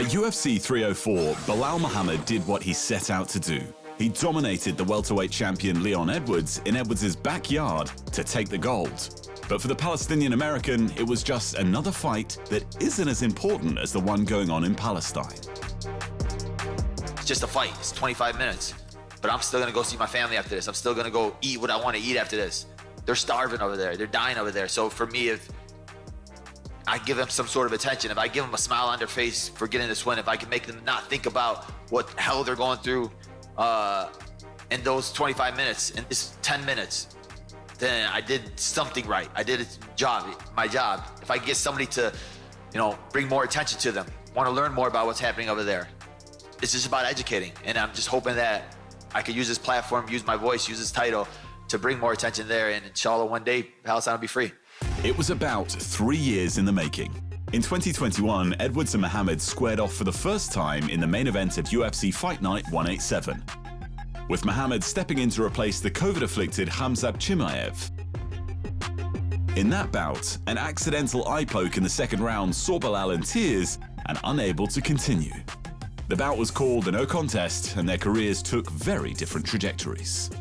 At UFC 304, Belal Muhammad did what he set out to do. He dominated the welterweight champion Leon Edwards in Edwards' backyard to take the gold. But for the Palestinian-American, it was just another fight that isn't as important as the one going on in Palestine. It's just a fight. It's 25 minutes. But I'm still gonna go see my family after this. I'm still gonna go eat what I want to eat after this. They're starving over there. They're dying over there. So for me, if I give them some sort of attention, if I give them a smile on their face for getting this win, if I can make them not think about what hell they're going through in those 25 minutes, in this 10 minutes, then I did something right. I did my job. If I get somebody to, bring more attention to them, want to learn more about what's happening over there, it's just about educating. And I'm just hoping that I could use this platform, use my voice, use this title to bring more attention there. And inshallah, one day, Palestine will be free. It was about 3 years in the making. In 2021, Edwards and Muhammad squared off for the first time in the main event of UFC Fight Night 187, with Muhammad stepping in to replace the COVID-afflicted Khamzat Chimaev. In that bout, an accidental eye poke in the second round saw Belal in tears and unable to continue. The bout was called a no contest, and their careers took very different trajectories.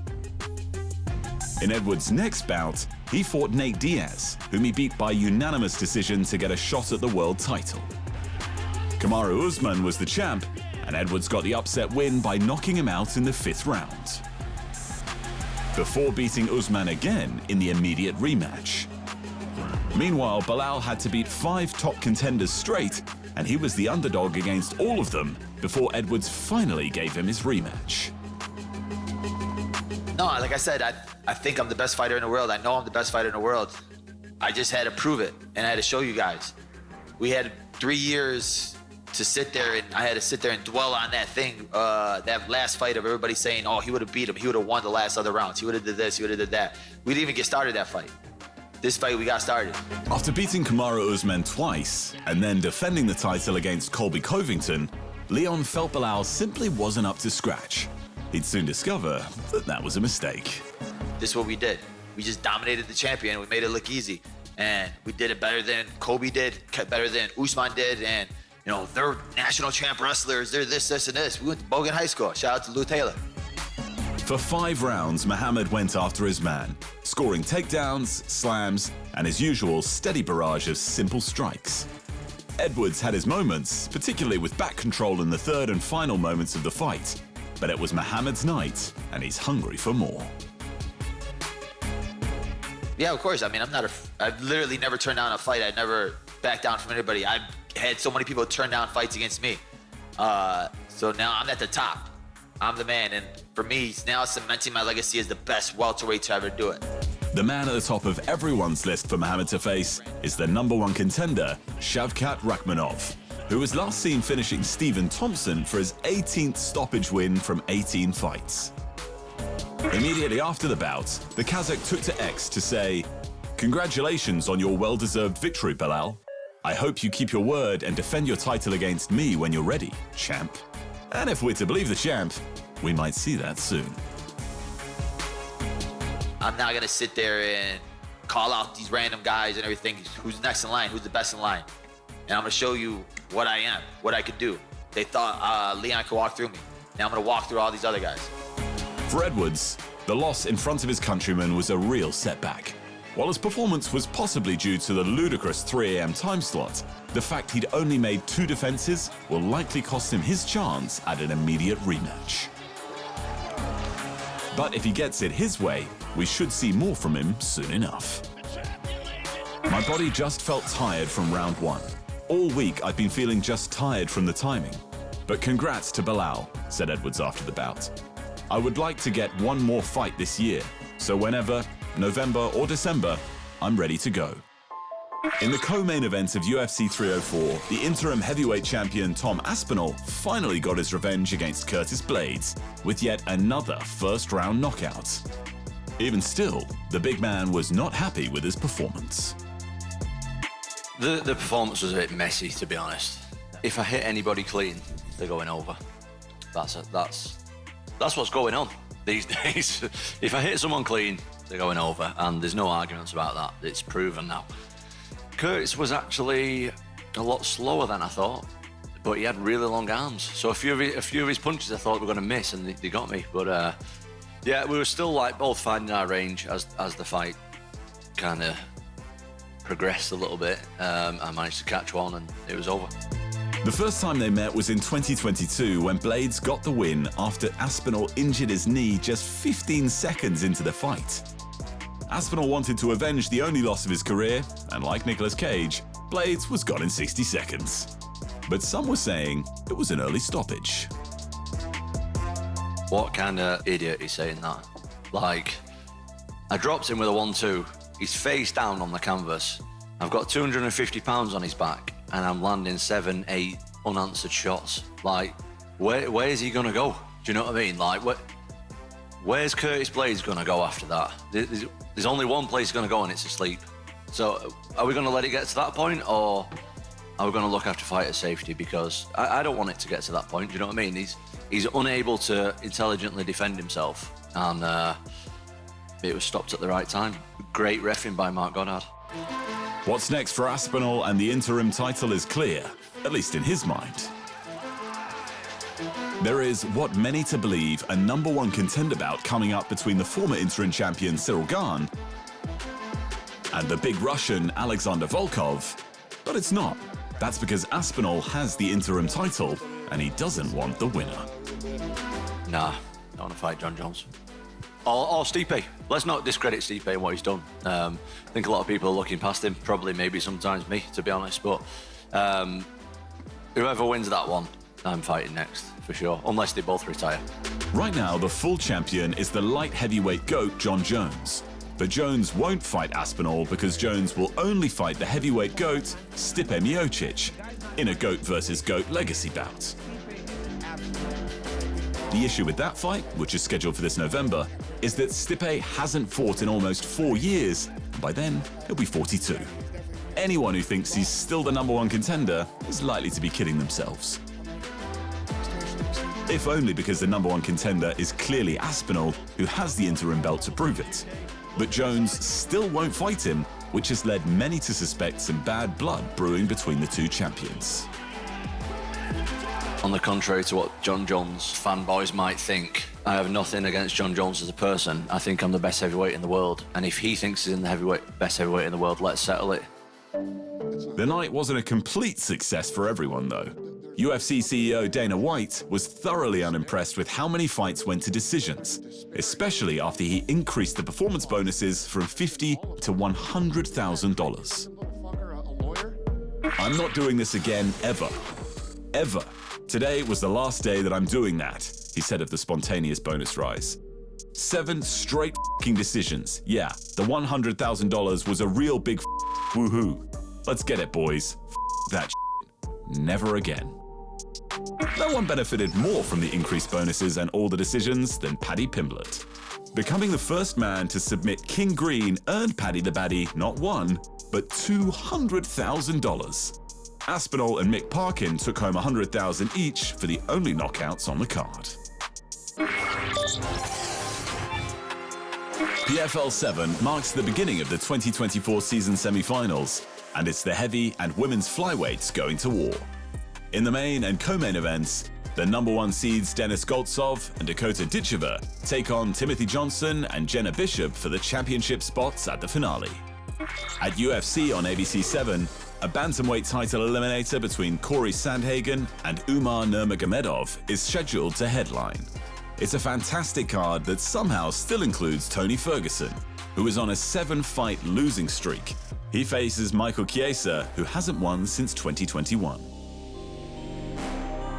In Edwards' next bout, he fought Nate Diaz, whom he beat by unanimous decision to get a shot at the world title. Kamaru Usman was the champ, and Edwards got the upset win by knocking him out in the 5th round, before beating Usman again in the immediate rematch. Meanwhile, Belal had to beat 5 top contenders straight, and he was the underdog against all of them before Edwards finally gave him his rematch. No, like I said, I think I'm the best fighter in the world. I know I'm the best fighter in the world. I just had to prove it, and I had to show you guys. We had 3 years to sit there, and I had to sit there and dwell on that thing, that last fight of everybody saying, oh, he would have beat him, he would have won the last other rounds, he would have did this, he would have did that. We didn't even get started that fight. This fight, we got started. After beating Kamaru Usman twice, and then defending the title against Colby Covington, Leon felt Belal simply wasn't up to scratch. He'd soon discover that that was a mistake. This is what we did. We just dominated the champion. We made it look easy. And we did it better than Kobe did, better than Usman did. And, they're national champ wrestlers. They're this, and this. We went to Bogan High School. Shout out to Lou Taylor. For 5 rounds, Muhammad went after his man, scoring takedowns, slams, and his usual steady barrage of simple strikes. Edwards had his moments, particularly with back control in the 3rd and final moments of the fight. But it was Muhammad's night, and he's hungry for more. Yeah, of course. I mean, I've literally never turned down a fight. I never backed down from anybody. I've had so many people turn down fights against me. So now I'm at the top. I'm the man, and for me, now cementing my legacy as the best welterweight to ever do it. The man at the top of everyone's list for Muhammad to face is the #1 contender, Shavkat Rakhmonov, who was last seen finishing Stephen Thompson for his 18th stoppage win from 18 fights. Immediately after the bout, the Kazakh took to X to say, "Congratulations on your well-deserved victory, Belal. I hope you keep your word and defend your title against me when you're ready, champ." And if we're to believe the champ, we might see that soon. I'm not gonna sit there and call out these random guys and everything, who's next in line, who's the best in line. And I'm gonna show you what I am, what I could do. They thought Leon could walk through me. Now I'm gonna walk through all these other guys. For Edwards, the loss in front of his countrymen was a real setback. While his performance was possibly due to the ludicrous 3 a.m. time slot, the fact he'd only made 2 defenses will likely cost him his chance at an immediate rematch. But if he gets it his way, we should see more from him soon enough. My body just felt tired from round 1. All week I've been feeling just tired from the timing. But congrats to Belal, said Edwards after the bout. I would like to get one more fight this year, so whenever, November or December, I'm ready to go. In the co-main event of UFC 304, the interim heavyweight champion Tom Aspinall finally got his revenge against Curtis Blaydes with yet another first-round knockout. Even still, the big man was not happy with his performance. The performance was a bit messy, to be honest. If I hit anybody clean, they're going over. That's what's going on these days. If I hit someone clean, they're going over, and there's no arguments about that. It's proven now. Curtis was actually a lot slower than I thought. but he had really long arms. So a few of his punches I thought were going to miss, and they got me. But yeah, we were still like both finding our range as the fight kind of progressed a little bit. I managed to catch one, and it was over. The first time they met was in 2022 when Blaydes got the win after Aspinall injured his knee just 15 seconds into the fight. Aspinall wanted to avenge the only loss of his career, and like Nicolas Cage, Blaydes was gone in 60 seconds. But some were saying it was an early stoppage. What kind of idiot is saying that? Like, I dropped him with a 1-2. He's face down on the canvas. I've got 250 pounds on his back, and I'm landing 7, 8 unanswered shots. Like, where is he gonna go? Do you know what I mean? Like, where's Curtis Blaydes gonna go after that? There's only one place he's gonna go, and it's to sleep. So, are we gonna let it get to that point, or are we gonna look after fighter safety? Because I don't want it to get to that point. Do you know what I mean? He's unable to intelligently defend himself, and it was stopped at the right time. Great reffing by Mark Goddard. What's next for Aspinall and the interim title is clear, at least in his mind. There is what many to believe a #1 contender bout coming up between the former interim champion Ciryl Gane and the big Russian Alexander Volkov, but it's not. That's because Aspinall has the interim title and he doesn't want the winner. Nah, I don't want to fight Jon Jones. Or Stipe. Let's not discredit Stipe and what he's done. I think a lot of people are looking past him, probably maybe sometimes me, to be honest, but whoever wins that one, I'm fighting next, for sure, unless they both retire. Right now, the full champion is the light heavyweight GOAT, Jon Jones. But Jones won't fight Aspinall because Jones will only fight the heavyweight GOAT, Stipe Miocic, in a GOAT versus GOAT legacy bout. The issue with that fight, which is scheduled for this November, is that Stipe hasn't fought in almost 4 years, and by then, he'll be 42. Anyone who thinks he's still the #1 contender is likely to be kidding themselves. If only because the #1 contender is clearly Aspinall, who has the interim belt to prove it. But Jones still won't fight him, which has led many to suspect some bad blood brewing between the two champions. On the contrary to what Jon Jones fanboys might think, I have nothing against Jon Jones as a person. I think I'm the best heavyweight in the world. And if he thinks he's in the best heavyweight in the world, let's settle it. The night wasn't a complete success for everyone, though. UFC CEO Dana White was thoroughly unimpressed with how many fights went to decisions, especially after he increased the performance bonuses from $50,000 to $100,000. I'm not doing this again, ever. Ever. Today was the last day that I'm doing that, he said of the spontaneous bonus rise. 7 straight f***ing decisions. Yeah, the $100,000 was a real big woohoo. Let's get it, boys. That never again. No one benefited more from the increased bonuses and all the decisions than Paddy Pimblett. Becoming the first man to submit King Green earned Paddy the Baddy not $1, but $200,000. Aspinall and Mick Parkin took home $100,000 each for the only knockouts on the card. PFL 7 marks the beginning of the 2024 season semi-finals, and it's the heavy and women's flyweights going to war. In the main and co-main events, the #1 seeds Denis Goltsov and Dakota Ditcheva take on Timothy Johnson and Jenna Bishop for the championship spots at the finale. At UFC on ABC 7, a bantamweight title eliminator between Corey Sandhagen and Umar Nurmagomedov is scheduled to headline. It's a fantastic card that somehow still includes Tony Ferguson, who is on a 7-fight losing streak. He faces Michael Chiesa, who hasn't won since 2021.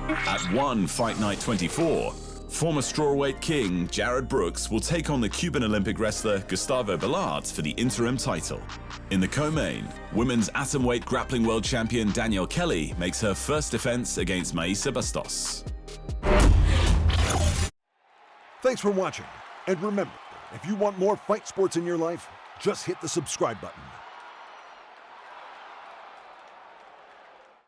At ONE Fight Night 24, former strawweight king Jared Brooks will take on the Cuban Olympic wrestler Gustavo Ballard for the interim title. In the co-main, women's atomweight grappling world champion Danielle Kelly makes her first defense against Maisa Bastos. Thanks for watching, and remember, if you want more fight sports in your life, just hit the subscribe button.